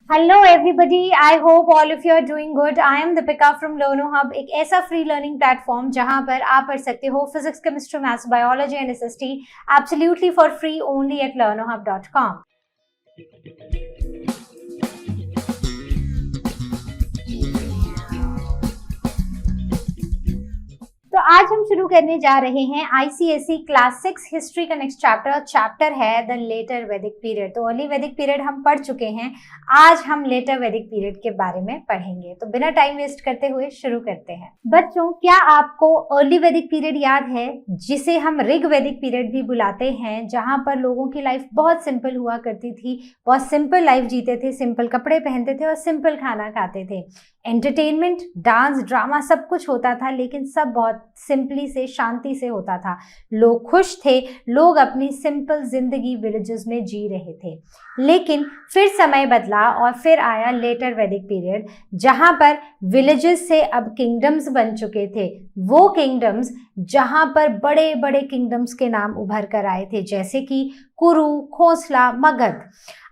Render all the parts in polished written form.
Hello everybody, I hope all of you are doing good. I am Deepika from Learnohub, एक ऐसा free learning platform जहां पर आप पढ़ सकते हो physics, chemistry, maths, biology and SST absolutely for free only at learnohub.com। तो आज हम शुरू करने जा रहे हैं आईसीएसई क्लास 6 हिस्ट्री का नेक्स्ट चैप्टर है द लेटर वैदिक पीरियड। तो अर्ली वैदिक पीरियड हम पढ़ चुके हैं, आज हम लेटर वैदिक पीरियड के बारे में पढ़ेंगे। तो बिना टाइम वेस्ट करते हुए शुरू करते हैं। बच्चों, क्या आपको अर्ली वैदिक पीरियड याद है, जिसे हम ऋग वैदिक पीरियड भी बुलाते हैं, जहां पर लोगों की लाइफ बहुत सिंपल हुआ करती थी, बहुत सिंपल लाइफ जीते थे, सिंपल कपड़े पहनते थे और सिंपल खाना खाते थे। एंटरटेनमेंट, डांस, ड्रामा सब कुछ होता था, लेकिन सब बहुत सिंपली से, शांति से होता था। लोग खुश थे, लोग अपनी सिंपल जिंदगी विलेजेस में जी रहे थे। लेकिन फिर समय बदला और फिर आया लेटर वैदिक पीरियड, जहां पर विलेजेस से अब किंगडम्स बन चुके थे। वो किंगडम्स जहां पर बड़े बड़े किंगडम्स के नाम उभर कर आए थे, जैसे कि कुरु, खोसला, मगध।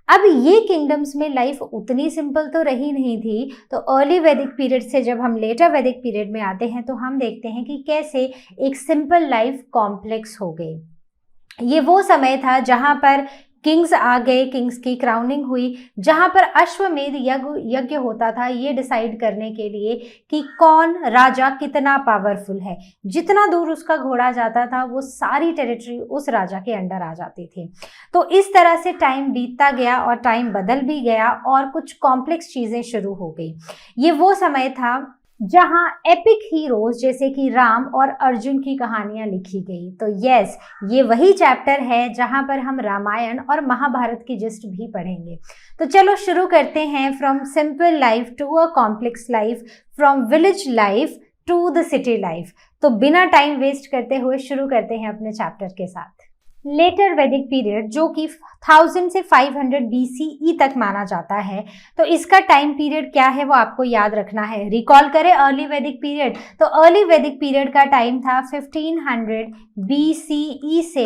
अब ये किंगडम्स में लाइफ उतनी सिंपल तो रही नहीं थी। तो अर्ली वैदिक पीरियड से जब हम लेटर वैदिक पीरियड में आते हैं तो हम देखते हैं कि कैसे एक सिंपल लाइफ कॉम्प्लेक्स हो गई। ये वो समय था जहां पर किंग्स आ गए, किंग्स की क्राउनिंग हुई, जहां पर अश्वमेध यज्ञ होता था ये डिसाइड करने के लिए कि कौन राजा कितना पावरफुल है। जितना दूर उसका घोड़ा जाता था वो सारी टेरिटरी उस राजा के अंडर आ जाती थी। तो इस तरह से टाइम बीतता गया और टाइम बदल भी गया और कुछ कॉम्प्लेक्स चीजें शुरू हो गई। ये वो समय था जहां एपिक हीरोज जैसे कि राम और अर्जुन की कहानियां लिखी गई। तो यस, ये वही चैप्टर है जहां पर हम रामायण और महाभारत की जिस्ट भी पढ़ेंगे। तो चलो शुरू करते हैं। From simple life to a complex life, from village life to the city life. तो बिना टाइम वेस्ट करते हुए शुरू करते हैं अपने चैप्टर के साथ। लेटर वैदिक पीरियड, जो कि 1000 से 500 BCE तक माना जाता है। तो इसका टाइम पीरियड क्या है वो आपको याद रखना है। रिकॉल करें अर्ली वैदिक पीरियड, तो अर्ली वैदिक पीरियड का टाइम था 1500 BCE से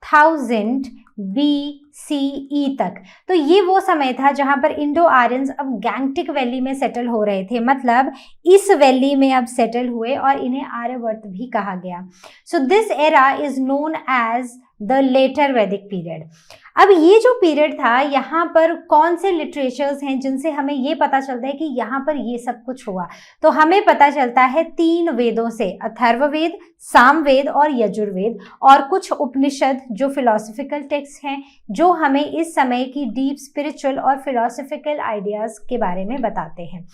1000 BCE तक। तो ये वो समय था जहां पर इंडो आर्यंस अब गैंगटिक वैली में सेटल हो रहे थे, मतलब इस वैली में अब सेटल हुए और इन्हें आर्यवर्त भी कहा गया। So this era is known as the later वैदिक पीरियड। अब ये जो पीरियड था, यहाँ पर कौन से लिटरेचर्स हैं जिनसे हमें ये पता चलता है कि यहाँ पर ये सब कुछ हुआ। तो हमें पता चलता है 3 वेदों से, अथर्ववेद, सामवेद और यजुर्वेद, और कुछ उपनिषद जो फिलोसफिकल टेक्स्ट हैं, जो हमें इस समय की डीप स्पिरिचुअल और फिलोसफिकल आइडियाज के बारे में बताते हैं।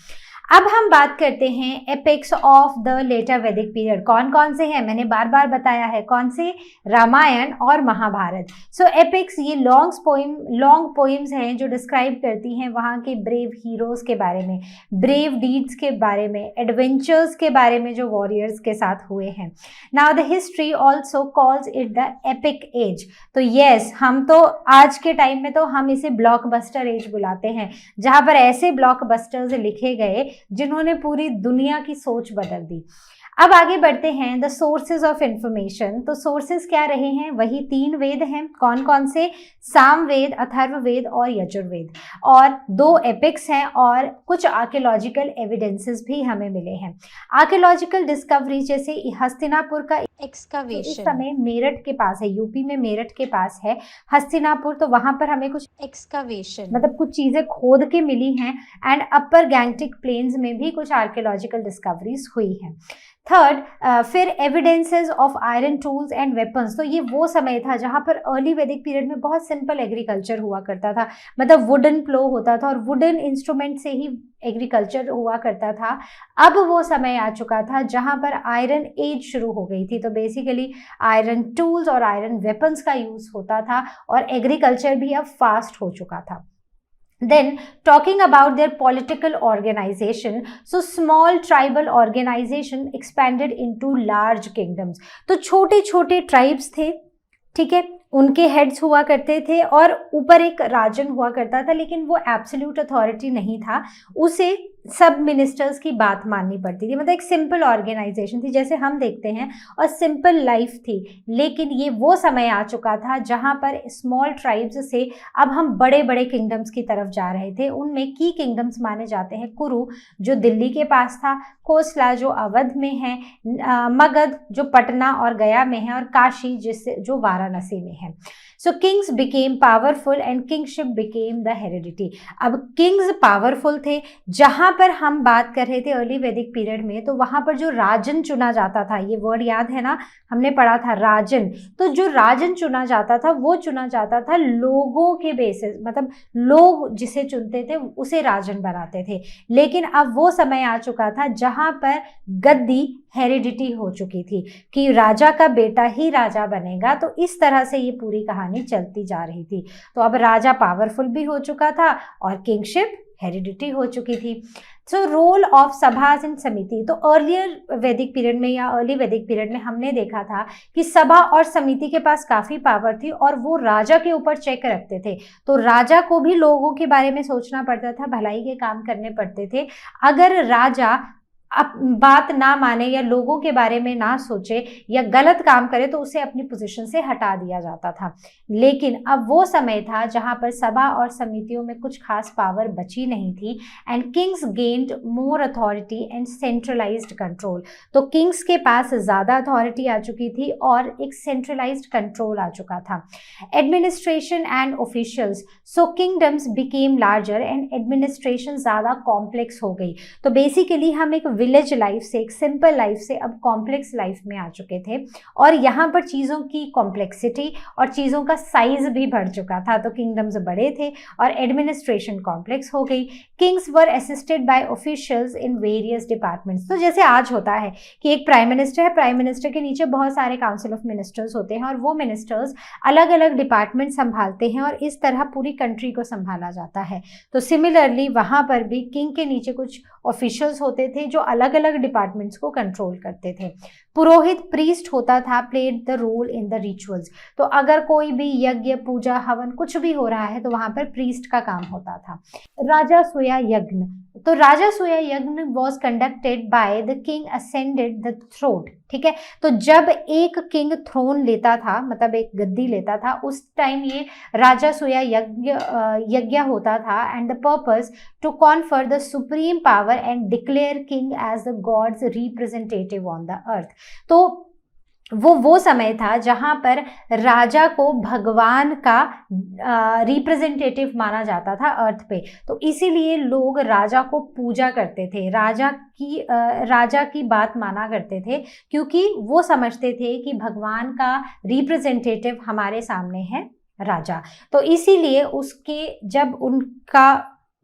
अब हम बात करते हैं एपिक्स ऑफ द लेटर वैदिक पीरियड। कौन कौन से हैं, मैंने बार बार बताया है, कौन से? रामायण और महाभारत। सो एपिक्स ये लॉन्ग पोइम्स हैं जो डिस्क्राइब करती हैं वहाँ के ब्रेव हीरोज के बारे में, ब्रेव डीड्स के बारे में, एडवेंचर्स के बारे में जो वॉरियर्स के साथ हुए हैं। Now the history also calls it the epic age. तो यस, हम तो आज के टाइम में तो हम इसे ब्लॉकबस्टर एज बुलाते हैं, जहाँ पर ऐसे ब्लॉकबस्टर्स लिखे गए जिन्होंने पूरी दुनिया की सोच बदल दी। अब आगे बढ़ते हैं। The sources of information. तो सोर्सेज क्या रहे हैं? वही 3 वेद हैं। कौन कौन से? सामवेद, अथर्ववेद और यजुर्वेद, और 2 एपिक्स हैं और कुछ आर्कियोलॉजिकल एविडेंसेस भी हमें मिले हैं। आर्कियोलॉजिकल डिस्कवरी जैसे हस्तिनापुर का एक्सकवेशन, इस समय मेरठ के पास है, यूपी में मेरठ के पास है हस्तिनापुर। तो वहां पर हमें कुछ एक्सकवेशन मतलब कुछ चीजें खोद के मिली हैं, एंड अपर गैंगटिक प्लेन्स में भी कुछ आर्कियोलॉजिकल डिस्कवरीज हुई हैं। थर्ड, फिर evidences of iron tools and weapons. तो ये वो समय था जहां पर अर्ली वैदिक पीरियड में बहुत सिंपल एग्रीकल्चर हुआ करता था, मतलब वुडन प्लो होता था और वुडन इंस्ट्रूमेंट से ही एग्रीकल्चर हुआ करता था। अब वो समय आ चुका था जहां पर आयरन एज शुरू हो गई थी। तो बेसिकली आयरन टूल्स और आयरन वेपन्स का यूज होता था और एग्रीकल्चर भी अब फास्ट हो चुका था। Then talking about their political organization, so small tribal organization expanded into large kingdoms. तो छोटे छोटे ट्राइब्स थे, ठीक है, उनके हेड्स हुआ करते थे और ऊपर एक राजन हुआ करता था, लेकिन वो एब्सोल्यूट अथॉरिटी नहीं था, उसे सब मिनिस्टर्स की बात माननी पड़ती थी। मतलब एक सिंपल ऑर्गेनाइजेशन थी जैसे हम देखते हैं, और सिंपल लाइफ थी। लेकिन ये वो समय आ चुका था जहां पर स्मॉल ट्राइब्स से अब हम बड़े बड़े किंगडम्स की तरफ जा रहे थे। उनमें की किंगडम्स माने जाते हैं कुरु जो दिल्ली के पास था, कोसला जो अवध में है, मगध जो पटना और गया में है, और काशी जिससे जो वाराणसी में है। So kings became powerful and kingship became the heredity. अब किंग्स पावरफुल थे। जहां पर हम बात कर रहे थे अर्ली वैदिक पीरियड में, तो वहां पर जो राजन चुना जाता था, ये वर्ड याद है ना, हमने पढ़ा था राजन। तो जो राजन चुना जाता था वो चुना जाता था लोगों के बेसिस, मतलब लोग जिसे चुनते थे उसे राजन बनाते थे। लेकिन अब वो समय आ चुका था जहां पर गद्दी हेरिडिटी हो चुकी थी कि राजा का बेटा ही राजा बनेगा। तो इस तरह से ये पूरी कहानी चलती जा रही थी। तो अब राजा पावरफुल भी हो चुका था और किंगशिप हेरिडिटी हो चुकी थी। सो रोल ऑफ सभास एंड समिति, तो अर्लियर वैदिक पीरियड में या अर्ली वैदिक पीरियड में हमने देखा था कि सभा और समिति के पास काफी पावर थी और वो राजा के ऊपर चेक रखते थे। तो राजा को भी लोगों के बारे में सोचना पड़ता था, भलाई के काम करने पड़ते थे। अगर राजा अब बात ना माने या लोगों के बारे में ना सोचे या गलत काम करे तो उसे अपनी पोजीशन से हटा दिया जाता था। लेकिन अब वो समय था जहां पर सभा और समितियों में कुछ खास पावर बची नहीं थी। And Kings gained more authority and centralised control. तो किंग्स के पास ज्यादा अथॉरिटी आ चुकी थी और एक सेंट्रलाइज्ड कंट्रोल आ चुका था। Administration and officials, so kingdoms became larger and administration ज्यादा कॉम्प्लेक्स हो गई। तो बेसिकली हम एक विलेज लाइफ से, एक सिंपल लाइफ से अब कॉम्प्लेक्स लाइफ में आ चुके थे और यहाँ पर चीज़ों की कॉम्प्लेक्सिटी और चीज़ों का साइज भी बढ़ चुका था। तो किंगडम्स बड़े थे और एडमिनिस्ट्रेशन कॉम्प्लेक्स हो गई। Kings were assisted by officials in various departments. तो जैसे आज होता है कि एक प्राइम मिनिस्टर है, प्राइम मिनिस्टर के नीचे बहुत सारे काउंसिल ऑफ मिनिस्टर्स होते हैं और वो मिनिस्टर्स अलग अलग डिपार्टमेंट संभालते हैं और इस तरह पूरी कंट्री को संभाला जाता है। तो सिमिलरली वहाँ पर भी किंग के नीचे कुछ ऑफिशियल्स होते थे जो अलग अलग डिपार्टमेंट्स को कंट्रोल करते थे। पुरोहित प्रीस्ट होता था, played the role in the rituals. तो अगर कोई भी यज्ञ, पूजा, हवन कुछ भी हो रहा है तो वहां पर प्रीस्ट का काम होता था। राजसूया यज्ञ, तो Rajasuya yajna was conducted by the king ascended the throne. ठीक है, तो जब एक किंग थ्रोन लेता था, मतलब एक गद्दी लेता था, उस टाइम ये राजसूया यज्ञ होता था। And the purpose to confer the supreme power and declare king as the god's representative on the earth. तो वो समय था जहां पर राजा को भगवान का रिप्रेजेंटेटिव माना जाता था अर्थ पे। तो इसीलिए लोग राजा को पूजा करते थे, राजा की बात माना करते थे, क्योंकि वो समझते थे कि भगवान का रिप्रेजेंटेटिव हमारे सामने है राजा। तो इसीलिए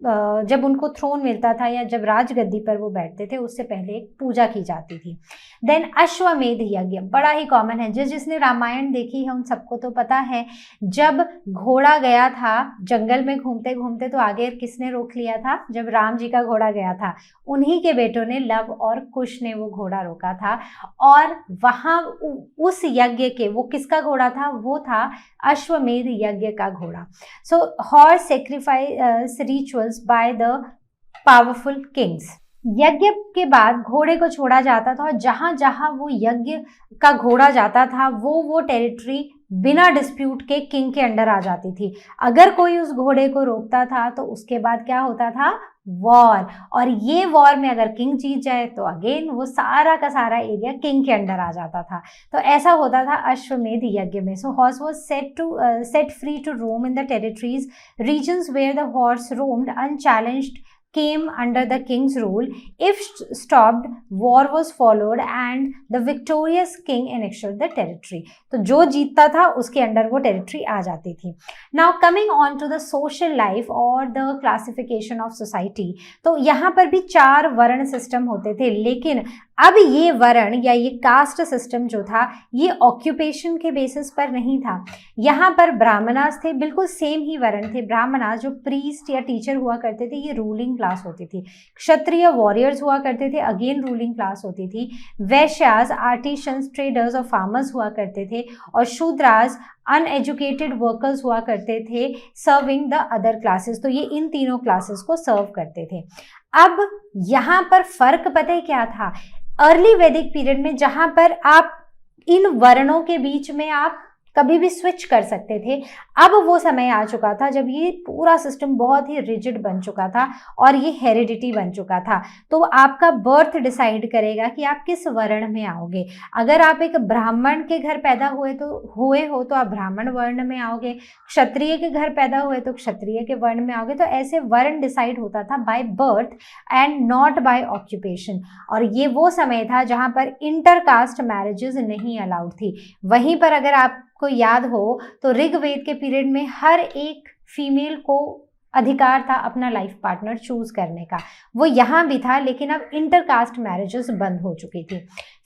जब उनको थ्रोन मिलता था या जब राजगद्दी पर वो बैठते थे उससे पहले एक पूजा की जाती थी। देन अश्वमेध यज्ञ बड़ा ही कॉमन है, जिसने रामायण देखी है उन सबको तो पता है। जब घोड़ा गया था जंगल में घूमते घूमते तो आगे किसने रोक लिया था? जब राम जी का घोड़ा गया था, उन्हीं के बेटों ने, लव और कुश ने वो घोड़ा रोका था। और वहां उस यज्ञ के, वो किसका घोड़ा था? वो था अश्वमेध यज्ञ का घोड़ा। So horse sacrifice rituals by the powerful kings. यज्ञ के बाद घोड़े को छोड़ा जाता था और जहां जहां वो यज्ञ का घोड़ा जाता था वो टेरिटरी बिना डिस्प्यूट के किंग के अंडर आ जाती थी। अगर कोई उस घोड़े को रोकता था तो उसके बाद क्या होता था? वॉर। और ये वॉर में अगर किंग जीत जाए तो अगेन वो सारा का सारा एरिया किंग के अंडर आ जाता था। तो ऐसा होता था अश्वमेध यज्ञ में। So horse was set free to roam in the territories, regions where the horse roamed unchallenged came under the king's rule. If stopped, war was followed and the victorious king annexed the territory. तो जो जीतता था उसके under वो territory आ जाती थी। Now coming on to the social life और the classification of society, तो यहाँ पर भी 4 वर्ण सिस्टम होते थे, लेकिन अब ये वर्ण या ये कास्ट सिस्टम जो था ये ऑक्यूपेशन के बेसिस पर नहीं था। यहाँ पर ब्राह्मणास थे, बिल्कुल सेम ही वर्ण थे। ब्राह्मणास जो प्रीस्ट या टीचर हुआ करते थे ये रूलिंग क्लास क्लास होती थी। क्षत्रिय वॉरियर्स हुआ करते थे, अगेन रूलिंग क्लास होती थी। वैश्यास आर्टिशंस, ट्रेडर्स और फार्मर्स हुआ करते थे। और शूद्रास अनएजुकेटेड वर्कर्स हुआ करते थे, सर्विंग द अदर क्लासेस। तो ये इन तीनों क्लासेस को सर्व करते थे। अब यहाँ पर फर्क पता है क्या था? अर्ली वैदिक पीरियड में जहां पर आप इन वर्णों के बीच में आप कभी भी स्विच कर सकते थे, अब वो समय आ चुका था जब ये पूरा सिस्टम बहुत ही रिजिड बन चुका था और ये हेरिडिटी बन चुका था। तो आपका बर्थ डिसाइड करेगा कि आप किस वर्ण में आओगे। अगर आप एक ब्राह्मण के घर पैदा हुए हो तो आप ब्राह्मण वर्ण में आओगे, क्षत्रिय के घर पैदा हुए तो क्षत्रिय के वर्ण में आओगे। तो ऐसे वर्ण डिसाइड होता था by birth and not by occupation. और ये वो समय था जहां पर इंटरकास्ट मैरिजेस नहीं अलाउड थी। वहीं पर अगर आपको याद हो तो ऋग्वेद के पीरियड में हर एक फीमेल को अधिकार था अपना लाइफ पार्टनर चूज करने का, वो यहाँ भी था, लेकिन अब इंटरकास्ट मैरिजेस बंद हो चुकी थी।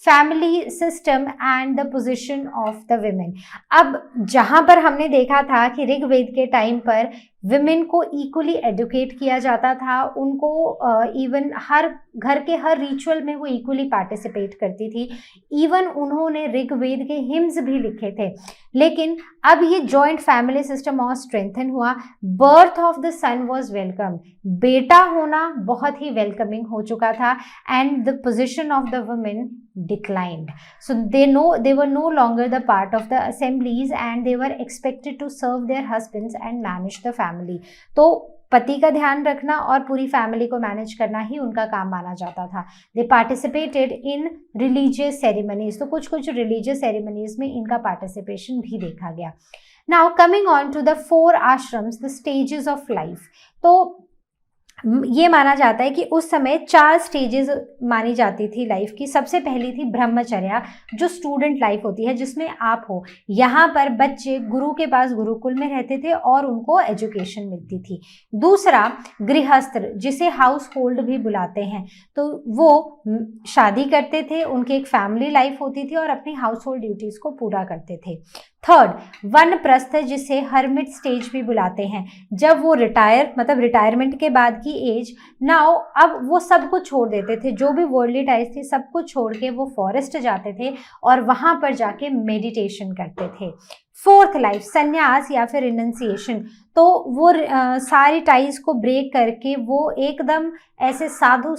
Family system and the position of the women. अब जहां पर हमने देखा था कि ऋग्वेद के टाइम पर विमेन को इक्वली एडुकेट किया जाता था, उनको इवन हर घर के हर रिचुअल में वो इक्वली पार्टिसिपेट करती थी। इवन उन्होंने ऋग्वेद के हिम्स भी लिखे थे। लेकिन अब ये जॉइंट फैमिली सिस्टम और स्ट्रेंथन हुआ। Birth of the son was welcome, बेटा होना बहुत ही वेलकमिंग हो चुका था। And the position of the women declined, so they were no longer the part of the assemblies and they were expected to serve their husbands and manage the family. तो पति का ध्यान रखना और पूरी फैमिली को मैनेज करना ही उनका काम माना जाता था। They participated in religious ceremonies, तो कुछ कुछ religious ceremonies में इनका पार्टिसिपेशन भी देखा गया। Now coming on to the 4 ashrams, the stages of life, तो ये माना जाता है कि उस समय 4 स्टेजेस मानी जाती थी लाइफ की। सबसे पहली थी ब्रह्मचर्या, जो स्टूडेंट लाइफ होती है जिसमें आप हो। यहाँ पर बच्चे गुरु के पास गुरुकुल में रहते थे और उनको एजुकेशन मिलती थी। दूसरा गृहस्थ, जिसे हाउस होल्ड भी बुलाते हैं, तो वो शादी करते थे, उनकी एक फैमिली लाइफ होती थी और अपनी हाउस होल्ड ड्यूटीज को पूरा करते थे। थर्ड वनप्रस्थ, जिसे हर्मिट स्टेज भी बुलाते हैं, जब वो रिटायरमेंट के बाद की एज। नाउ अब वो सब कुछ छोड़ देते थे, जो भी वर्ल्डली टाइज थी सब कुछ छोड़ के वो फॉरेस्ट जाते थे और वहां पर जाके मेडिटेशन करते थे। फोर्थ लाइफ संन्यास या फिर रिनंसिएशन, तो वो सारी टाइज को ब्रेक करके वो एकदम ऐसे साधु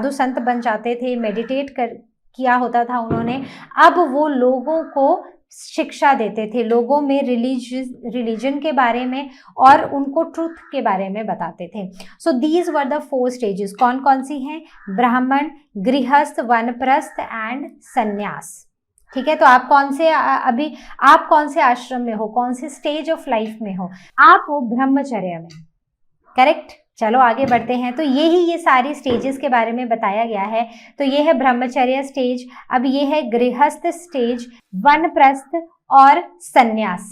संत बन जाते थे। मेडिटेट किया होता था उन्होंने। अब वो लोगों को शिक्षा देते थे, लोगों में रिलीजन के बारे में और उनको ट्रुथ के बारे में बताते थे। So these were the 4 stages. कौन कौन सी हैं? ब्राह्मण, गृहस्थ, वनप्रस्थ एंड संन्यास। ठीक है, तो आप कौन से आश्रम में हो, कौन से स्टेज ऑफ लाइफ में हो? आप हो ब्रह्मचर्य में, करेक्ट। चलो आगे बढ़ते हैं। तो ये सारी स्टेजेस के बारे में बताया गया है। तो ये है ब्रह्मचर्य स्टेज, अब ये है गृहस्थ स्टेज, वनप्रस्थ और संन्यास,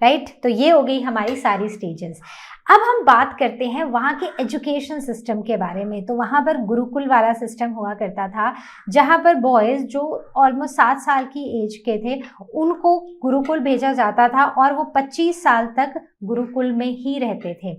राइट। तो ये हो गई हमारी सारी स्टेजेस। अब हम बात करते हैं वहाँ के एजुकेशन सिस्टम के बारे में। तो वहाँ पर गुरुकुल वाला सिस्टम हुआ करता था, जहाँ पर बॉयज़ जो ऑलमोस्ट 7 साल की एज के थे उनको गुरुकुल भेजा जाता था और वो 25 साल तक गुरुकुल में ही रहते थे,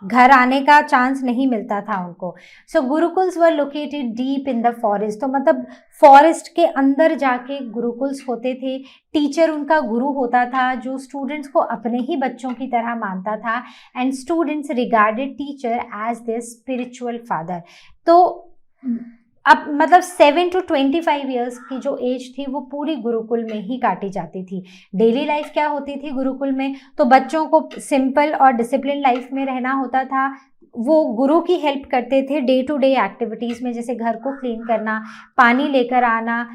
घर आने का चांस नहीं मिलता था उनको। So gurukuls were located deep in the forest, तो मतलब फॉरेस्ट के अंदर जाके गुरुकुल्स होते थे। टीचर उनका गुरु होता था जो स्टूडेंट्स को अपने ही बच्चों की तरह मानता था and students regarded teacher as their spiritual father. तो अब मतलब 7 to 25 ईयर्स की जो एज थी वो पूरी गुरुकुल में ही काटी जाती थी। डेली लाइफ क्या होती थी गुरुकुल में? तो बच्चों को सिंपल और डिसिप्लिन लाइफ में रहना होता था। वो गुरु की हेल्प करते थे डे टू डे एक्टिविटीज़ में, जैसे घर को क्लीन करना, पानी लेकर आना,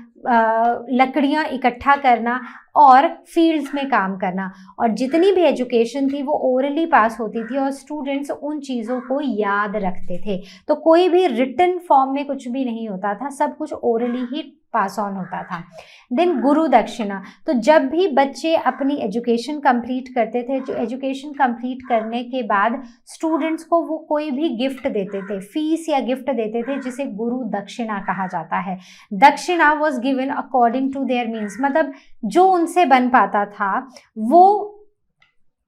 लकड़ियाँ इकट्ठा करना और फील्ड्स में काम करना। और जितनी भी एजुकेशन थी वो ओरली पास होती थी और स्टूडेंट्स उन चीज़ों को याद रखते थे। तो कोई भी रिटन फॉर्म में कुछ भी नहीं होता था, सब कुछ ओरली ही पास ऑन होता था। देन गुरु दक्षिणा, तो जब भी बच्चे अपनी एजुकेशन कंप्लीट करते थे, जो एजुकेशन कंप्लीट करने के बाद स्टूडेंट्स को वो कोई भी गिफ्ट देते थे, फीस या गिफ्ट देते थे, जिसे गुरु दक्षिणा कहा जाता है। Dakshina was given according to their means, मतलब जो उनसे बन पाता था वो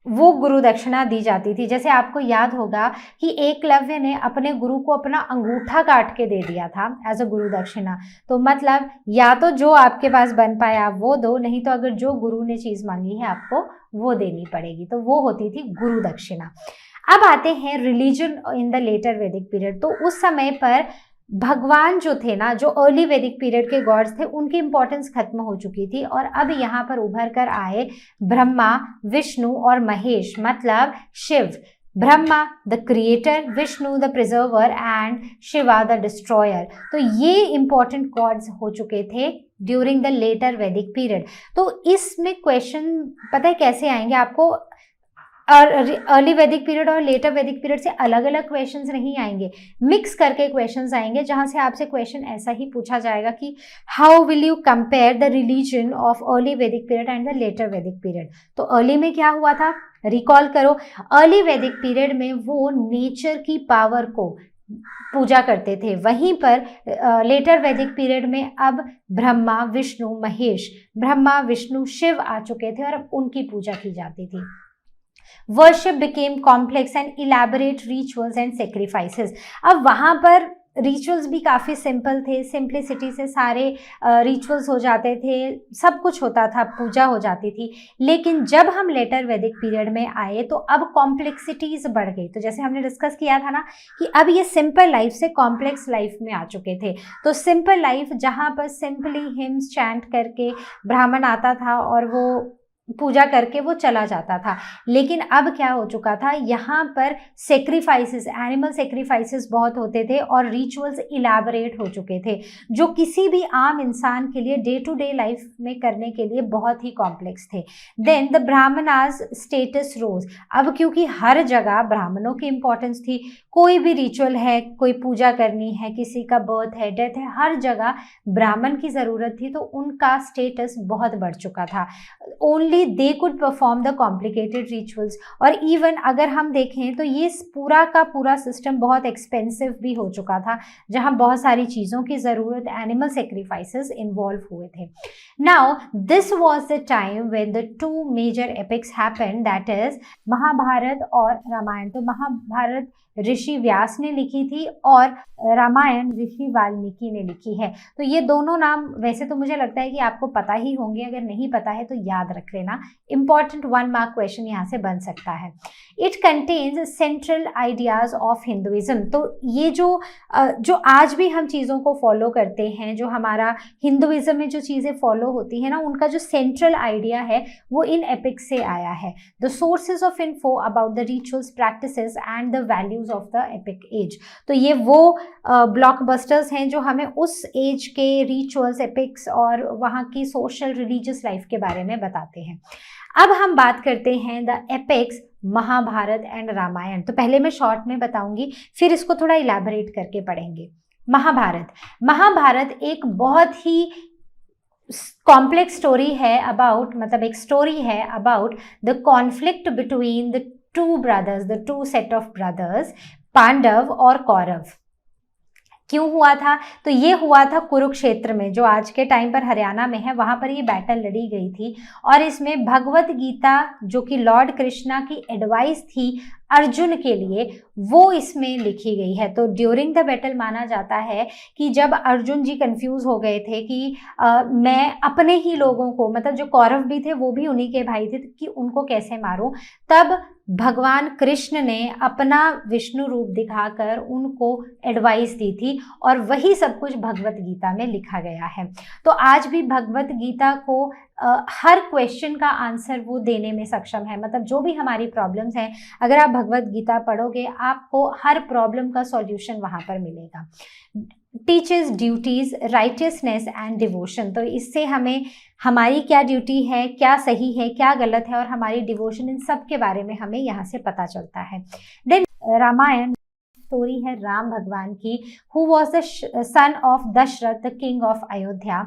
वो गुरु दक्षिणा दी जाती थी। जैसे आपको याद होगा कि एकलव्य ने अपने गुरु को अपना अंगूठा काट के दे दिया था एज अ गुरु दक्षिणा। तो मतलब या तो जो आपके पास बन पाया आप वो दो, नहीं तो अगर जो गुरु ने चीज मांगी है आपको वो देनी पड़ेगी। तो वो होती थी गुरु दक्षिणा। अब आते हैं रिलीजन इन द लेटर वैदिक पीरियड। तो उस समय पर भगवान जो थे ना, जो अर्ली वैदिक पीरियड के गॉड्स थे, उनकी इंपॉर्टेंस खत्म हो चुकी थी और अब यहाँ पर उभर कर आए ब्रह्मा, विष्णु और महेश, मतलब Shiv. Brahma the creator, Vishnu the preserver and Shiva the destroyer. तो ये इंपॉर्टेंट गॉड्स हो चुके थे ड्यूरिंग द लेटर वैदिक पीरियड। तो इसमें क्वेश्चन पता है कैसे आएंगे आपको, अर्ली वैदिक पीरियड और लेटर वैदिक पीरियड से अलग अलग क्वेश्चंस नहीं आएंगे, मिक्स करके क्वेश्चंस आएंगे, जहां से आपसे क्वेश्चन ऐसा ही पूछा जाएगा कि how will you compare the religion of early Vedic period and the later वैदिक पीरियड। तो अर्ली में क्या हुआ था, रिकॉल करो। अर्ली वैदिक पीरियड में वो नेचर की पावर को पूजा करते थे, वहीं पर लेटर वैदिक पीरियड में अब ब्रह्मा, विष्णु, महेश, ब्रह्मा, विष्णु, शिव आ चुके थे और अब उनकी पूजा की जाती थी। Worship became complex and elaborate rituals and sacrifices. अब वहां पर रिचुअल्स भी काफ़ी सिंपल थे, सिंप्लिसिटी से सारे रिचुअल्स हो जाते थे, सब कुछ होता था, पूजा हो जाती थी। लेकिन जब हम लेटर वैदिक पीरियड में आए तो अब कॉम्प्लेक्सिटीज बढ़ गई। तो जैसे हमने डिस्कस किया था ना कि अब ये सिंपल लाइफ से कॉम्प्लेक्स लाइफ में आ चुके थे। तो सिंपल लाइफ जहाँ पर सिंपली हिम्स चैंट करके ब्राह्मण आता था और वो पूजा करके वो चला जाता था, लेकिन अब क्या हो चुका था, यहाँ पर सेक्रीफाइसेस, एनिमल सेक्रीफाइसेस बहुत होते थे और रिचुअल्स इलैबोरेट हो चुके थे, जो किसी भी आम इंसान के लिए डे टू डे लाइफ में करने के लिए बहुत ही कॉम्प्लेक्स थे। देन द ब्राह्मणास स्टेटस रोज। अब क्योंकि हर जगह ब्राह्मणों की इंपॉर्टेंस थी, कोई भी रिचुअल है, कोई पूजा करनी है, किसी का बर्थ है, डेथ है, हर जगह ब्राह्मण की ज़रूरत थी, तो उनका स्टेटस बहुत बढ़ चुका था। Only they could perform the complicated rituals. और इवन अगर हम देखें तो ये पूरा का पूरा सिस्टम बहुत एक्सपेंसिव भी हो चुका था, जहां बहुत सारी चीज़ों की ज़रूरत, एनिमल सेक्रीफाइसेस इन्वॉल्व हुए थे। Now this was the time when the two major epics happened, that is Mahabharata और रामायण। तो महाभारत ऋषि व्यास ने लिखी थी और रामायण ऋषि वाल्मीकि ने लिखी है। तो ये दोनों नाम वैसे तो मुझे लगता है कि आपको पता ही होंगे, अगर नहीं पता है तो याद रख लेना, इंपॉर्टेंट 1 मार्क क्वेश्चन यहाँ से बन सकता है। It contains central ideas of Hinduism. तो ये जो आज भी हम चीज़ों को फॉलो करते हैं, जो हमारा हिंदुइज्म में जो चीज़ें फॉलो होती हैं ना, उनका जो सेंट्रल आइडिया है वो इन एपिक्स से आया है। The sources of info about the rituals, practices and the values of the epic age. तो ये वो ब्लॉकबस्टर्स हैं जो हमें उस एज के रिचुअल्स, एपिक्स और वहाँ की सोशल रिलीजियस लाइफ के बारे में बताते हैं। अब हम बात करते हैं the epics Mahabharata and Ramayana. तो पहले मैं शॉर्ट में बताऊंगी, फिर इसको थोड़ा इलैबोरेट करके पढ़ेंगे। महाभारत एक बहुत ही कॉम्प्लेक्स स्टोरी है अबाउट, मतलब एक स्टोरी है about the conflict between the two brothers, the two set of brothers, Pandava और कौरव। क्यों हुआ था? तो ये हुआ था कुरुक्षेत्र में, जो आज के टाइम पर हरियाणा में है, वहां पर ये बैटल लड़ी गई थी। और इसमें भगवत गीता, जो कि लॉर्ड कृष्णा की एडवाइस थी अर्जुन के लिए, वो इसमें लिखी गई है। तो ड्यूरिंग द बैटल माना जाता है कि जब अर्जुन जी कंफ्यूज हो गए थे कि मैं अपने ही लोगों को, मतलब जो कौरव भी थे वो भी उन्हीं के भाई थे, कि उनको कैसे मारूं, तब भगवान कृष्ण ने अपना विष्णु रूप दिखाकर उनको एडवाइस दी थी और वही सब कुछ भगवत गीता में लिखा गया है। तो आज भी भगवत गीता को हर क्वेश्चन का आंसर वो देने में सक्षम है। मतलब जो भी हमारी प्रॉब्लम्स हैं, अगर आप भगवत गीता पढ़ोगे आपको हर प्रॉब्लम का सॉल्यूशन वहाँ पर मिलेगा। Teachers duties, righteousness and devotion. तो इससे हमें हमारी क्या ड्यूटी है, क्या सही है, क्या गलत है, और हमारी डिवोशन, इन सब के बारे में हमें यहाँ से पता चलता है। देन रामायण स्टोरी है राम भगवान की, who was the son of Dasharatha, the king of Ayodhya.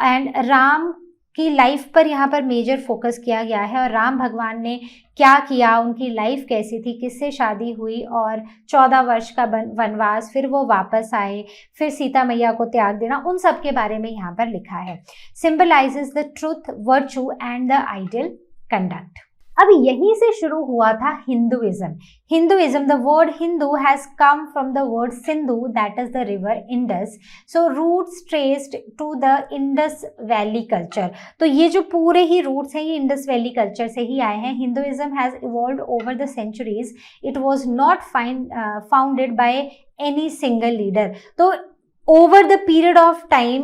And Ram की लाइफ पर यहाँ पर मेजर फोकस किया गया है, और राम भगवान ने क्या किया, उनकी लाइफ कैसी थी, किससे शादी हुई, और 14 वर्ष का वनवास, फिर वो वापस आए, फिर सीता मैया को त्याग देना, उन सब के बारे में यहाँ पर लिखा है। Symbolizes the truth, virtue and the ideal conduct. अब यहीं से शुरू हुआ था Hinduism. Hinduism, the word Hindu has come from the word Sindhu, that is the river Indus, so roots traced to the Indus valley culture. तो ये जो पूरे ही रूट्स हैं ये इंडस वैली कल्चर से ही आए हैं। Hinduism has evolved over the centuries, it was not founded by any single leader. तो over the period of time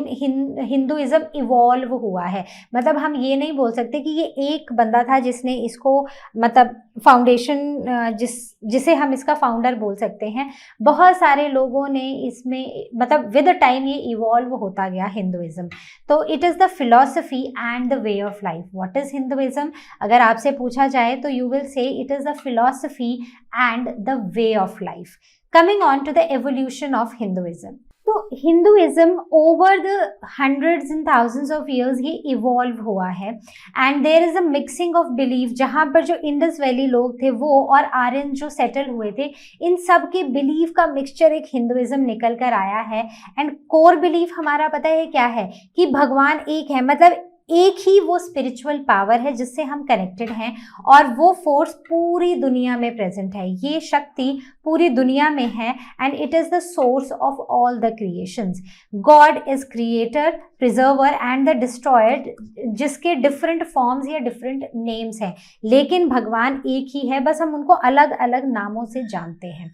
Hinduism evolve हुआ है। मतलब हम ये नहीं बोल सकते कि ये एक बंदा था जिसने इसको, मतलब फाउंडेशन जिसे हम इसका फाउंडर बोल सकते हैं। बहुत सारे लोगों ने इसमें, मतलब विद टाइम ये इवॉल्व होता गया हिंदुइज्म। तो it is the philosophy and the way of life. What is Hinduism? अगर आपसे पूछा जाए तो you will say it is the philosophy and the way of life. Coming on to the evolution of Hinduism. तो Hinduism over the hundreds and thousands of years ये evolve हुआ है and there is a mixing of belief. जहाँ पर जो Indus valley लोग थे वो और आर्यन जो सेटल हुए थे, इन सब के बिलीफ का मिक्सचर एक हिंदुइज्म निकल कर आया है। एंड कोर बिलीफ हमारा पता है क्या है कि भगवान एक है, मतलब एक ही वो स्पिरिचुअल पावर है जिससे हम कनेक्टेड हैं और वो फोर्स पूरी दुनिया में प्रेजेंट है। ये शक्ति पूरी दुनिया में है and it is the source of all the creations. God is creator, preserver and the destroyer, जिसके डिफरेंट फॉर्म्स या डिफरेंट नेम्स हैं, लेकिन भगवान एक ही है, बस हम उनको अलग अलग नामों से जानते हैं।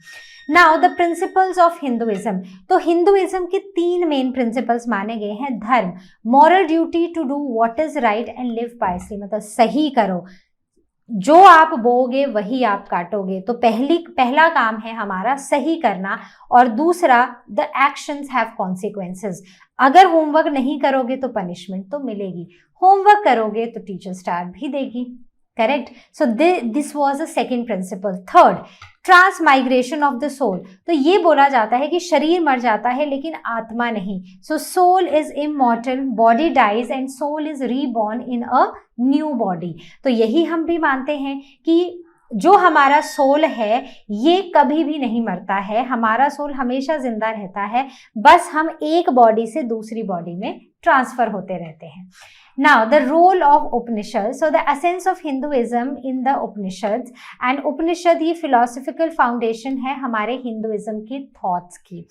Now the principles of Hinduism. तो हिंदुइज्म के 3 मेन प्रिंसिपल्स माने गए हैं। Dharma, moral duty to do what is right and live piously, मतलब सही करो, जो आप बोगे वही आप काटोगे। तो पहला काम है हमारा सही करना, और दूसरा द एक्शंस हैव कॉन्सिक्वेंसेस। अगर होमवर्क नहीं करोगे तो पनिशमेंट तो मिलेगी, होमवर्क करोगे तो टीचर स्टार भी देगी। Correct? So this was the second principle. Third, transmigration of the soul. तो ये बोला जाता है कि शरीर मर जाता है लेकिन आत्मा नहीं। So soul is immortal, body dies and soul is reborn in a new body. तो यही हम भी मानते हैं कि जो हमारा सोल है ये कभी भी नहीं मरता है, हमारा सोल हमेशा जिंदा रहता है, बस हम एक बॉडी से दूसरी बॉडी में ट्रांसफर होते रहते हैं। Now, the role of Upanishads. So, the essence of Hinduism in the Upanishads, and Upanishad ये philosophical foundation है हमारे हिंदुइज्म की थॉट्स की।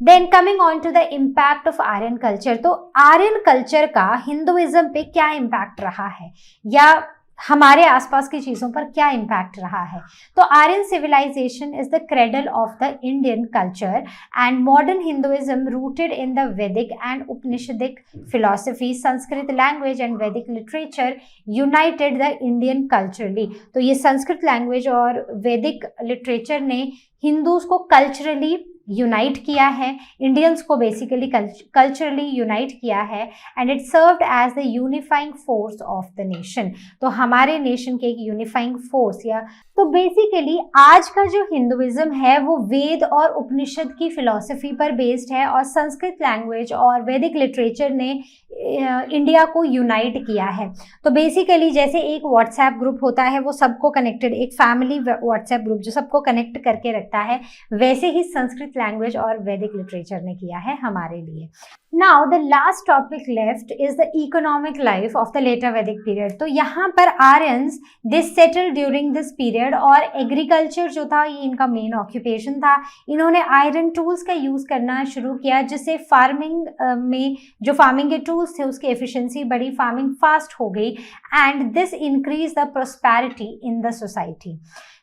Then coming on to the impact of Aryan culture. तो आर्यन कल्चर का हिंदुइज्म पे क्या इम्पैक्ट रहा है या हमारे आसपास की चीज़ों पर क्या इम्पैक्ट रहा है? तो Aryan civilization is the cradle of the Indian culture and modern Hinduism rooted in the Vedic and Upanishadic philosophy, Sanskrit language and Vedic literature united the Indian culturally. तो ये संस्कृत लैंग्वेज और वैदिक लिटरेचर ने हिंदूज को कल्चरली यूनाइट किया है, इंडियंस को बेसिकली कल्चरली यूनाइट किया है and it served as the unifying force of the nation. तो हमारे नेशन के एक यूनिफाइंग फोर्स या तो बेसिकली आज का जो हिंदुइज्म है वो वेद और उपनिषद की फिलॉसफी पर बेस्ड है और संस्कृत लैंग्वेज और वैदिक लिटरेचर ने इंडिया को यूनाइट किया है। तो बेसिकली जैसे एक व्हाट्सएप ग्रुप होता है वो सबको कनेक्टेड, एक फैमिली व्हाट्सएप ग्रुप जो सबको कनेक्ट करके रखता है, वैसे ही संस्कृत लैंग्वेज और वैदिक लिटरेचर ने किया है हमारे लिए। Now the last topic left is the economic life of the later वैदिक पीरियड। तो यहाँ पर Aryans they settle during this period और एग्रीकल्चर जो था ये इनका मेन ऑक्यूपेशन था। इन्होंने आयरन टूल्स का यूज करना शुरू किया जिससे फार्मिंग में जो फार्मिंग के टूल्स थे उसकी एफिशिएंसी बढ़ी, फार्मिंग फास्ट हो गई and this increase the prosperity in the society.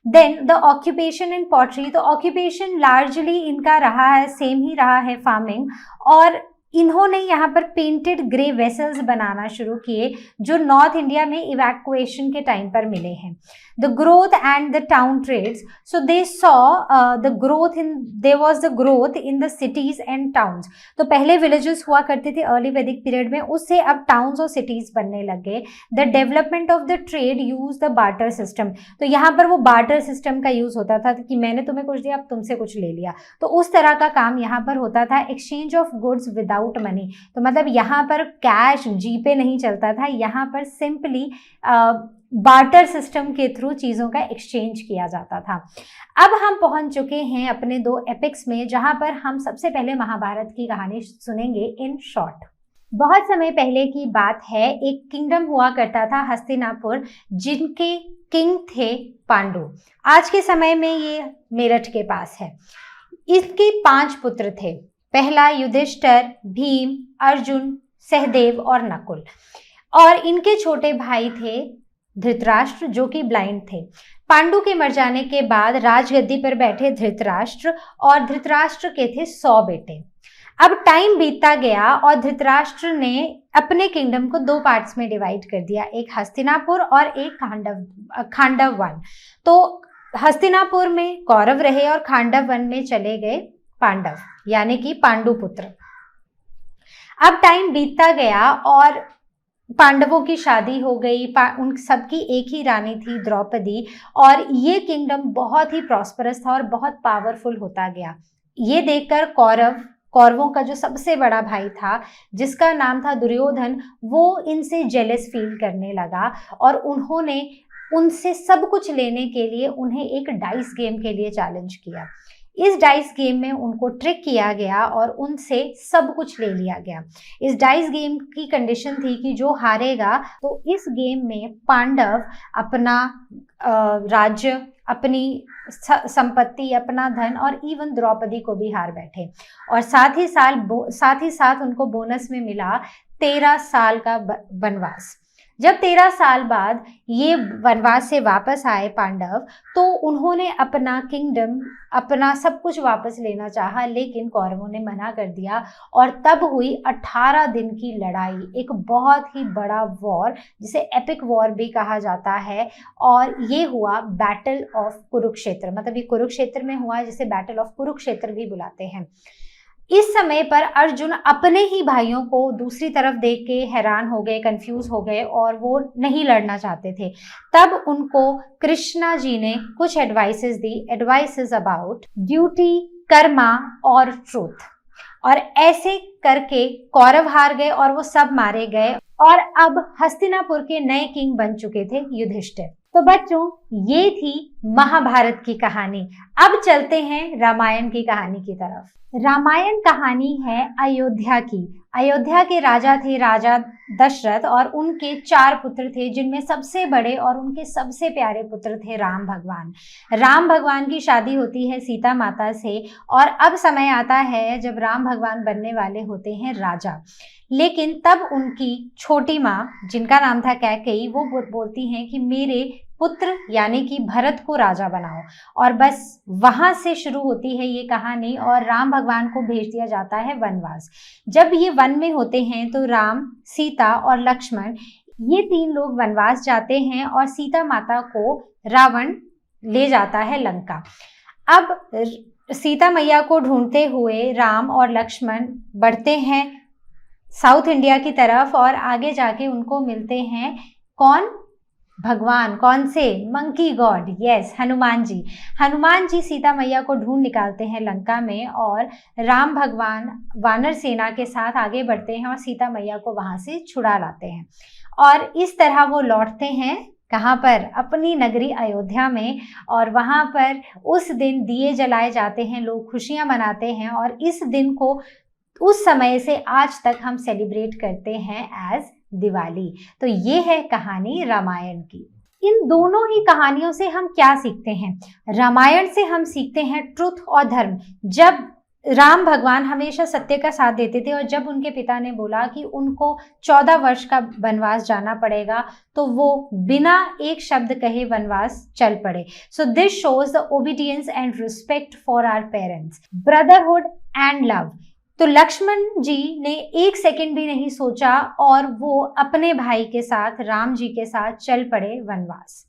Then the occupation in pottery. तो ऑक्यूपेशन लार्जली इनका रहा है, सेम ही रहा है फार्मिंग, और इन्होंने यहाँ पर पेंटेड ग्रे वेसल्स बनाना शुरू किए जो नॉर्थ इंडिया में इवैक्यूएशन के टाइम पर मिले हैं। The growth and the town trades. So they saw the growth in there was the growth in the cities and towns. तो पहले विलेजेस हुआ करते थे अर्ली वैदिक पीरियड में, उससे अब टाउन्स और सिटीज बनने लग गए। The development of the trade use the barter system. तो यहाँ पर वो बार्टर सिस्टम का यूज होता था कि मैंने तुम्हें कुछ दिया अब तुमसे कुछ ले लिया, तो उस तरह का काम यहाँ पर होता था। Exchange of goods without money. तो मतलब यहाँ पर कैश जीपे नहीं चलता था, यहाँ पर सिंपली बार्टर सिस्टम के थ्रू चीज़ों का एक्सचेंज किया जाता था। अब हम पहुंच चुके हैं अपने 2 एपिक्स में जहां पर हम सबसे पहले महाभारत की कहानी सुनेंगे इन शॉर्ट। बहुत समय पहले की बात है, एक किंगडम हुआ करता था हस्तिनापुर, जिनके किंग थे पांडु। आज के समय में ये मेरठ के पास है। इसके 5 पुत्र थे। पहला युधिष्ठिर, भीम, अर्जुन, सहदेव और नकुल। और इनके छोटे भाई थे धृतराष्ट्र, जो कि ब्लाइंड थे। पांडु के मर जाने के बाद राजगद्दी पर बैठे धृतराष्ट्र, और धृतराष्ट्र के थे 100 बेटे। अब टाइम बीतता गया और धृतराष्ट्र ने अपने किंगडम को 2 पार्ट्स में डिवाइड कर दिया, एक हस्तिनापुर और एक खांडव वन। तो हस्तिनापुर में कौरव रहे और खांडव वन में चले गए पांडव, यानी कि पांडुपुत्र। अब टाइम बीतता गया और पांडवों की शादी हो गई। उन सबकी एक ही रानी थी, द्रौपदी, और ये किंगडम बहुत ही प्रॉस्परस था और बहुत पावरफुल होता गया। ये देखकर कौरवों का जो सबसे बड़ा भाई था, जिसका नाम था दुर्योधन, वो इनसे जेलस फील करने लगा और उन्होंने उनसे सब कुछ लेने के लिए उन्हें एक डाइस गेम के लिए चैलेंज किया। इस डाइस गेम में उनको ट्रिक किया गया और उनसे सब कुछ ले लिया गया। इस डाइस गेम की कंडीशन थी कि जो हारेगा, तो इस गेम में पांडव अपना राज्य, अपनी संपत्ति, अपना धन और इवन द्रौपदी को भी हार बैठे। और साथ ही साथ उनको बोनस में मिला 13 साल का वनवास। जब 13 साल बाद ये वनवास से वापस आए पांडव, तो उन्होंने अपना किंगडम, अपना सब कुछ वापस लेना चाहा, लेकिन कौरवों ने मना कर दिया। और तब हुई 18 दिन की लड़ाई, एक बहुत ही बड़ा वॉर, जिसे एपिक वॉर भी कहा जाता है। और ये हुआ बैटल ऑफ कुरुक्षेत्र, मतलब ये कुरुक्षेत्र में हुआ, जिसे बैटल ऑफ कुरुक्षेत्र भी बुलाते हैं। इस समय पर अर्जुन अपने ही भाइयों को दूसरी तरफ देख के हैरान हो गए, कंफ्यूज हो गए और वो नहीं लड़ना चाहते थे। तब उनको कृष्णा जी ने कुछ advices the, advices about duty, Karma और ट्रूथ। और ऐसे करके कौरव हार गए और वो सब मारे गए और अब हस्तिनापुर के नए किंग बन चुके थे युधिष्ठिर। तो बच्चों, ये थी महाभारत की कहानी। अब चलते हैं रामायण की कहानी की तरफ। रामायण कहानी है अयोध्या की। अयोध्या के राजा थे राजा दशरथ, और उनके 4 पुत्र थे, जिनमें सबसे बड़े और उनके सबसे प्यारे पुत्र थे राम भगवान। राम भगवान की शादी होती है सीता माता से, और अब समय आता है जब राम भगवान बनने वाले होते हैं राजा। लेकिन तब उनकी छोटी माँ, जिनका नाम था कैकेयी, वो बोलती हैं कि मेरे पुत्र यानी कि भरत को राजा बनाओ। और बस वहां से शुरू होती है ये कहानी, और राम भगवान को भेज दिया जाता है वनवास। जब ये वन में होते हैं तो राम, सीता और लक्ष्मण, ये 3 लोग वनवास जाते हैं और सीता माता को रावण ले जाता है लंका। अब सीता मैया को ढूंढते हुए राम और लक्ष्मण बढ़ते हैं साउथ इंडिया की तरफ, और आगे जाके उनको मिलते हैं कौन? भगवान। कौन से? Monkey God, yes, Hanuman ji. Hanuman ji Sita मैया को ढूंढ निकालते हैं लंका में, और राम भगवान वानर सेना के साथ आगे बढ़ते हैं और सीता मैया को वहां से छुड़ा लाते हैं। और इस तरह वो लौटते हैं कहाँ पर? अपनी नगरी अयोध्या में। और वहां पर उस दिन दिए जलाए जाते हैं, लोग खुशियां मनाते हैं, और इस दिन को उस समय से आज तक हम सेलिब्रेट करते हैं एज दिवाली। तो ये है कहानी रामायण की। इन दोनों ही कहानियों से हम क्या सीखते हैं? रामायण से हम सीखते हैं ट्रुथ और धर्म। जब राम भगवान हमेशा सत्य का साथ देते थे, और जब उनके पिता ने बोला कि उनको 14 वर्ष का वनवास जाना पड़ेगा, तो वो बिना एक शब्द कहे वनवास चल पड़े। So this shows the obedience and respect for our parents, brotherhood and love. तो लक्ष्मण जी ने 1 सेकंड भी नहीं सोचा और वो अपने भाई के साथ, राम जी के साथ चल पड़े वनवास।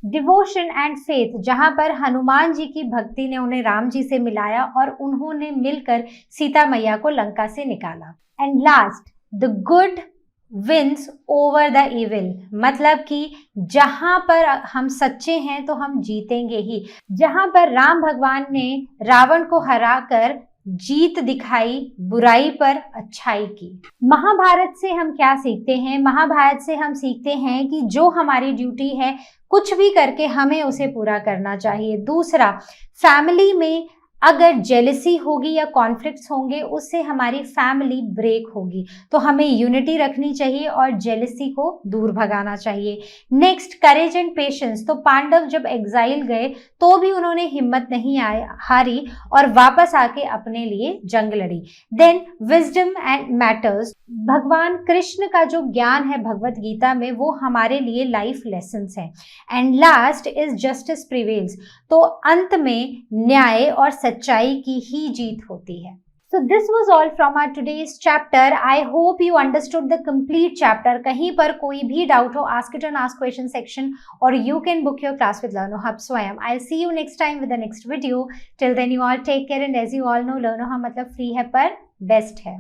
डिवोशन एंड फेथ, जहां पर हनुमान जी की भक्ति ने उन्हें राम जी से मिलाया और उन्होंने मिलकर सीता मैया को लंका से निकाला। And last, the good wins over the evil, मतलब कि जहां पर हम सच्चे हैं तो हम जीतेंगे ही। जहां पर राम भगवान ने रावण को हराकर जीत दिखाई बुराई पर अच्छाई की। महाभारत से हम क्या सीखते हैं? महाभारत से हम सीखते हैं कि जो हमारी ड्यूटी है, कुछ भी करके हमें उसे पूरा करना चाहिए। दूसरा, फैमिली में अगर जेलसी होगी या कॉन्फ्लिक्ट्स होंगे उससे हमारी फैमिली ब्रेक होगी। तो हमें यूनिटी रखनी चाहिए और जेलसी को दूर भगाना चाहिए। Next, courage and patience. तो पांडव जब एग्जाइल गए तो भी उन्होंने हिम्मत नहीं हारी और वापस आके अपने लिए जंग लड़ी। Then wisdom and matters. भगवान कृष्ण का जो ज्ञान है भगवत गीता में वो हमारे लिए लाइफ लेसन्स है। And last is justice prevails. तो अंत में न्याय और सच्चाई की ही जीत होती है। So this was all from our today's chapter. I hope you understood the complete chapter. कहीं पर कोई भी doubt हो, ask it on Ask Question section, or you can book your class with Learno Hub स्वयं. I'll see you next time with the next video. Till then you all take care, and as you all know, Learno Hub मतलब free है पर best है.